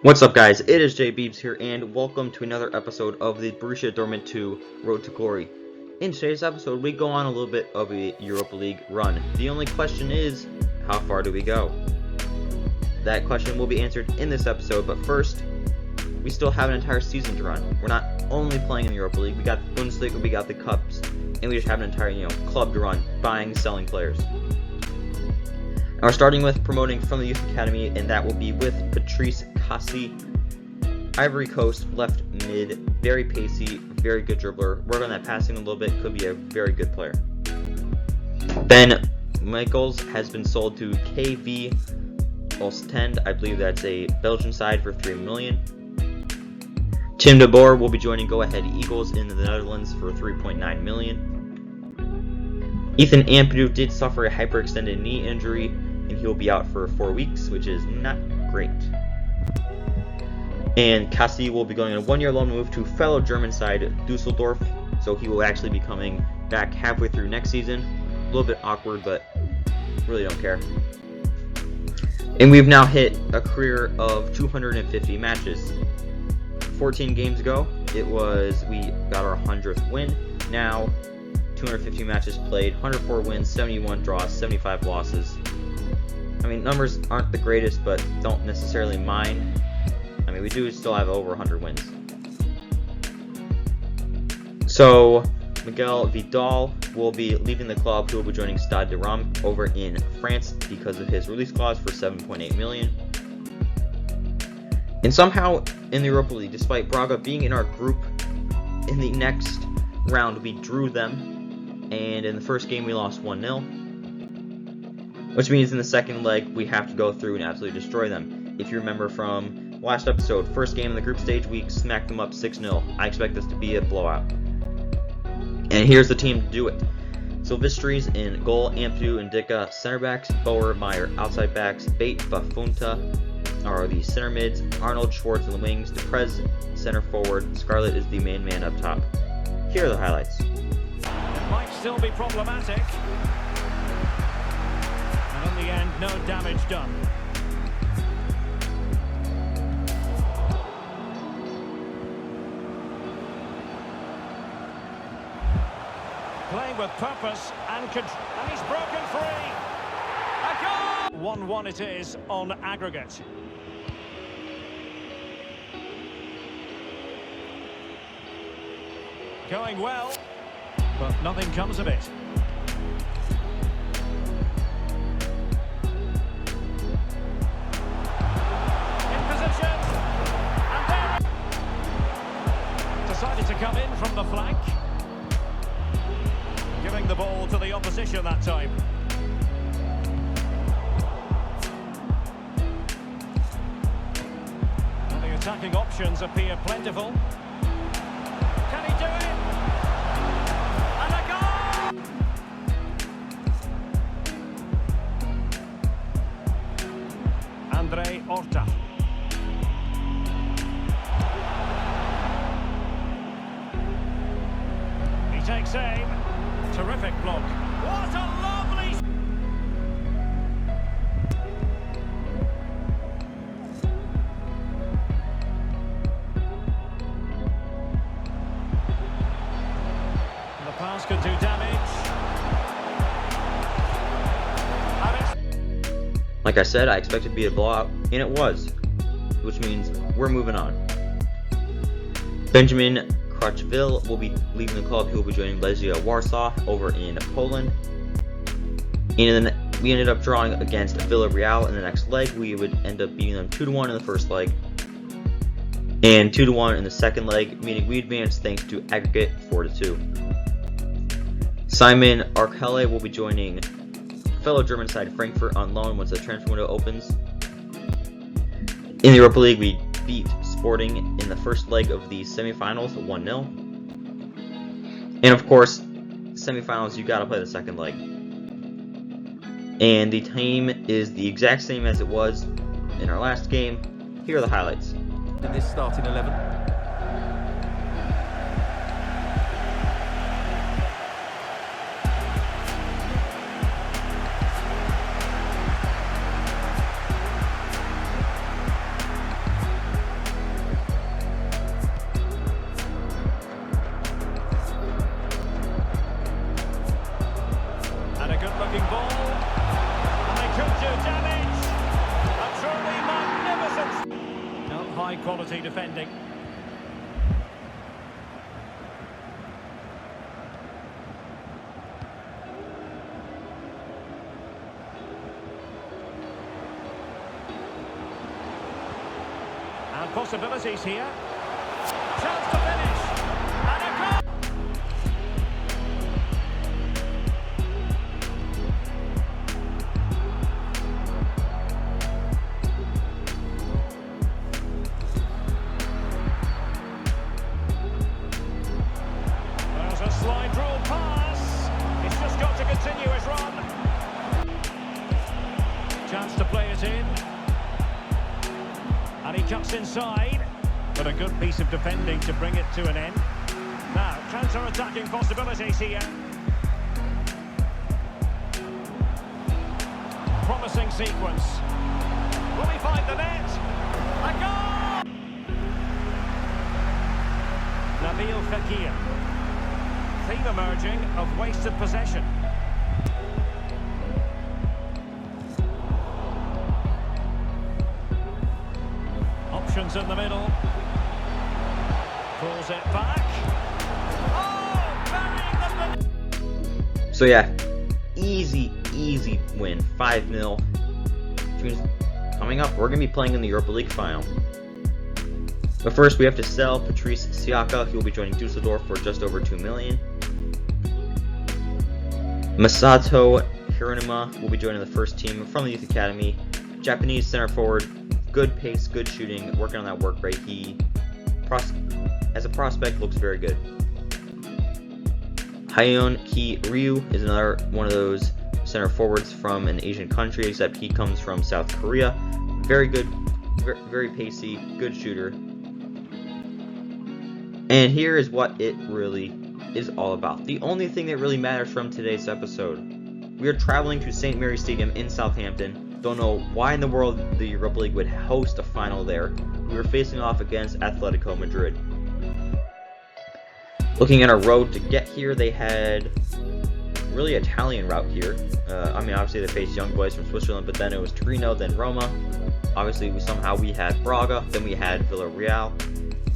What's up, guys? It is Jay Beebs here, and welcome to another episode of the Borussia Dortmund 2 Road to Glory. In today's episode, we go on a little bit of a Europa League run. The only question is, how far do we go? That question will be answered in this episode, but first, we still have an entire season to run. We're not only playing in the Europa League, we got the Bundesliga, we got the Cups, and we just have an entire, club to run, buying, selling players. And we're starting with promoting from the Youth Academy, and that will be with Patrice Cassi, Ivory Coast, left mid, very pacey, very good dribbler. Work on that passing a little bit, could be a very good player. Ben Michaels has been sold to KV Ostend. I believe that's a Belgian side for $3 million. Tim de Boer will be joining Go Ahead Eagles in the Netherlands for $3.9 million. Ethan Ampadu did suffer a hyperextended knee injury, and he will be out for 4 weeks, which is not great. And Cassi will be going on a 1-year loan move to fellow German side Dusseldorf, so he will actually be coming back halfway through next season. A little bit awkward, but really don't care. And we've now hit a career of 250 matches. 14 games ago, we got our 100th win. Now, 250 matches played, 104 wins, 71 draws, 75 losses. I mean, numbers aren't the greatest, but don't necessarily mind. I mean, we do still have over 100 wins. So, Miguel Vidal will be leaving the club, who will be joining Stade de Reims over in France because of his release clause for $7.8 million. And somehow, in the Europa League, despite Braga being in our group, in the next round we drew them, and in the first game we lost 1-0. Which means in the second leg, we have to go through and absolutely destroy them. If you remember from last episode, first game in the group stage, we smacked them up 6-0. I expect this to be a blowout. And here's the team to do it. Silvestris in goal, Ampadu and Dika center backs, Bauer, Meyer outside backs, Bate, Bafunta are the center mids, Arnold, Schwartz in the wings, Deprez center forward, Scarlett is the main man up top. Here are the highlights. It might still be problematic. And in the end, no damage done. Playing with purpose and he's broken free. A goal! 1-1 it is on aggregate. Going well, but nothing comes of it. Decided to come in from the flank, giving the ball to the opposition that time. And the attacking options appear plentiful. Can he do it? And a goal! Andre Horta. Takes aim. Terrific block. What a lovely... The pass could do damage. Like I said, I expected it to be a blowout, and it was. Which means we're moving on. Benjamin Krachville will be leaving the club. He will be joining Legia Warsaw over in Poland. And then we ended up drawing against Villarreal in the next leg. We would end up beating them 2-1 in the first leg and 2-1 in the second leg, meaning we advanced thanks to aggregate 4-2. Simon Arkele will be joining fellow German side Frankfurt on loan once the transfer window opens. In the Europa League, we beat Sporting in the first leg of the semifinals 1-0. And of course, semifinals, you gotta play the second leg. And the team is the exact same as it was in our last game. Here are the highlights. In this starting 11. quality defending. And possibilities here. Chance to finish. And a goal! There's a slide rule pass. He's just got to continue his run. Chance to play it in. And he cuts inside. But a good piece of defending to bring it to an end. Now, counter-attacking possibilities here. Promising sequence. Will he find the net? A goal! Nabil Fekir. Theme emerging of wasted possession. Options in the middle. Pulls it back. Oh, burying the... So yeah, easy win, 5-0. Which means coming up, we're going to be playing in the Europa League final. But first, we have to sell Patrice Siaka. He will be joining Dusseldorf for just over 2 million. Masato Hironuma will be joining the first team from the Youth Academy. Japanese center forward, good pace, good shooting, working on that work rate. He, as a prospect, looks very good. Hayon Ki Ryu is another one of those center forwards from an Asian country, except he comes from South Korea. Very good, very pacey, good shooter. And here is what it really is all about. The only thing that really matters from today's episode. We are traveling to St. Mary's Stadium in Southampton. Don't know why in the world the Europa League would host a final there. We were facing off against Atletico Madrid. Looking at our road to get here, they had really Italian route here. I mean, obviously they faced young boys from Switzerland, but then it was Torino, then Roma. Obviously, we had Braga, then we had Villarreal,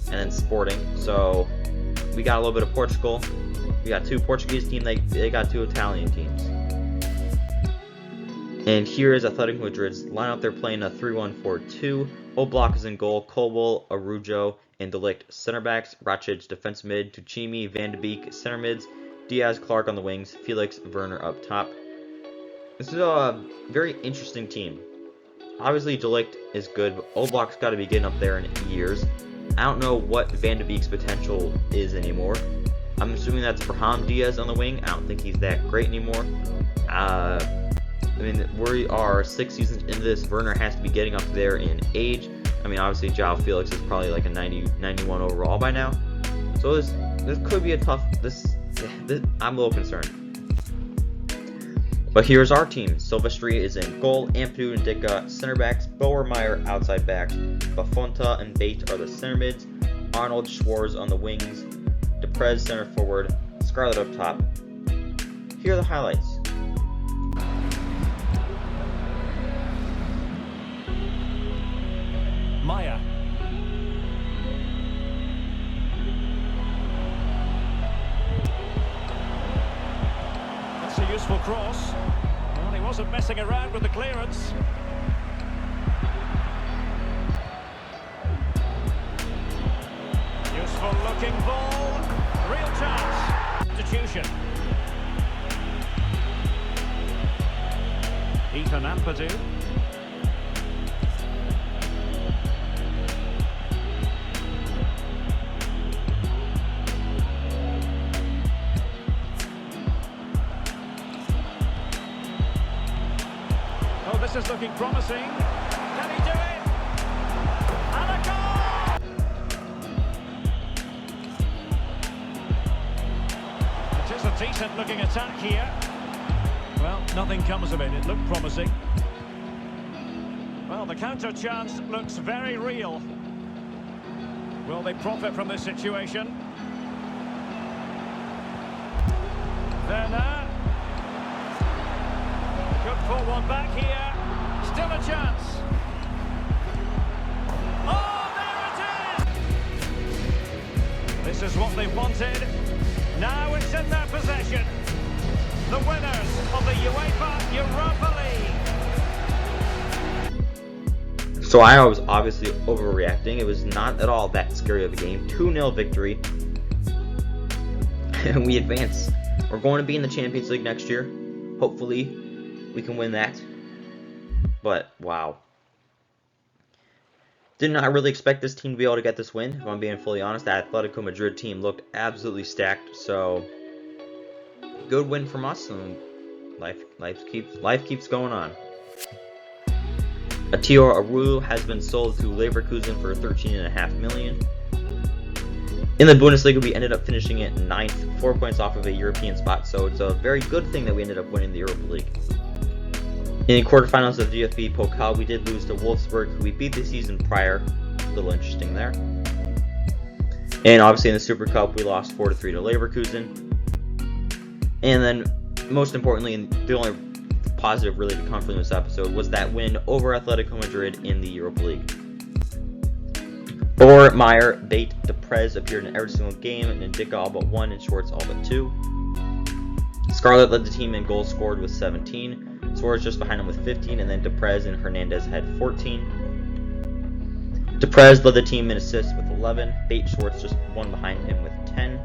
and then Sporting. So we got a little bit of Portugal. We got 2 Portuguese teams. They got 2 Italian teams. And here is Atletico Madrid's lineup. They're playing a 3-1-4-2. Oblak is in goal. Colwell, Arujo, and De Ligt center backs. Rakic defense mid. Tuchimi, Van de Beek center mids. Diaz, Clark on the wings. Felix, Werner up top. This is a very interesting team. Obviously, De Ligt is good, but Oblak's got to be getting up there in years. I don't know what Van de Beek's potential is anymore. I'm assuming that's Brahim Diaz on the wing. I don't think he's that great anymore. I mean, we are 6 seasons into this. Werner has to be getting up there in age. I mean, obviously, João Felix is probably like a 90, 91 overall by now. So this could be a tough. I'm a little concerned. But here's our team. Silvestri is in goal. Ampadu and Dicka center backs. Bowermeyer outside backs. Bafonta and Bate are the center mids. Arnold, Schwarz on the wings. Deprez center forward. Scarlett up top. Here are the highlights. Maya. That's a useful cross. Well, he wasn't messing around with the clearance. Useful looking ball. Real chance. Substitution. Ethan Ampadu. This is looking promising. Can he do it? And a goal! It is a decent looking attack here. Well, nothing comes of it. It looked promising. Well, the counter chance looks very real. Will they profit from this situation? Werner. Could pull one back here. Still a chance. Oh, there it was what they wanted. Now it's in their possession. The winners of the UEFA Europa League. So I was obviously overreacting. It was not at all that scary of a game. 2-0 victory. And we advance. We're going to be in the Champions League next year. Hopefully, we can win that. But, wow. Did not really expect this team to be able to get this win, if I'm being fully honest. That Atletico Madrid team looked absolutely stacked. So, good win from us, and life keeps going on. Attila Arulu has been sold to Leverkusen for $13.5 million. In the Bundesliga, we ended up finishing at 9th, 4 points off of a European spot, so it's a very good thing that we ended up winning the Europa League. In the quarterfinals of DFB Pokal, we did lose to Wolfsburg, who we beat the season prior. A little interesting there. And obviously in the Super Cup, we lost 4-3 to Leverkusen. And then, most importantly, and the only positive really to come from this episode was that win over Atletico Madrid in the Europa League. Bor, Meyer, Bate, Deprez appeared in every single game, and Ndicka all but 1 and Schwartz all but 2. Scarlett led the team in goals scored with 17. Suarez just behind him with 15, and then Deprez and Hernandez had 14. Deprez led the team in assists with 11. Bate, Schwartz just 1 behind him with 10.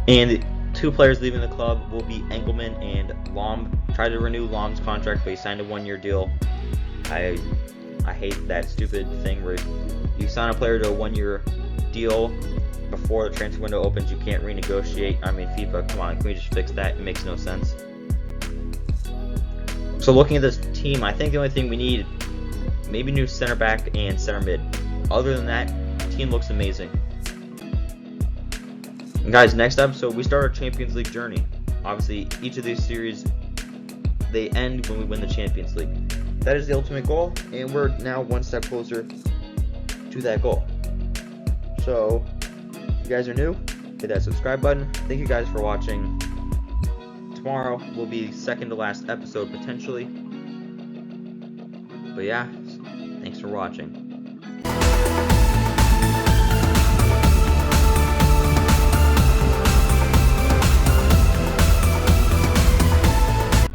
And the 2 players leaving the club will be Engelman and Lomb. Tried to renew Lomb's contract, but he signed a 1-year deal. I hate that stupid thing where you sign a player to a 1-year deal before the transfer window opens. You can't renegotiate. I mean, FIFA, come on, can we just fix that? It makes no sense. So looking at this team, I think the only thing we need, maybe new center back and center mid. Other than that, the team looks amazing. And guys, next episode, we start our Champions League journey. Obviously, each of these series, they end when we win the Champions League. That is the ultimate goal, and we're now 1 step closer to that goal. So, if you guys are new, hit that subscribe button. Thank you guys for watching. Tomorrow will be second to last episode, potentially. But yeah, thanks for watching.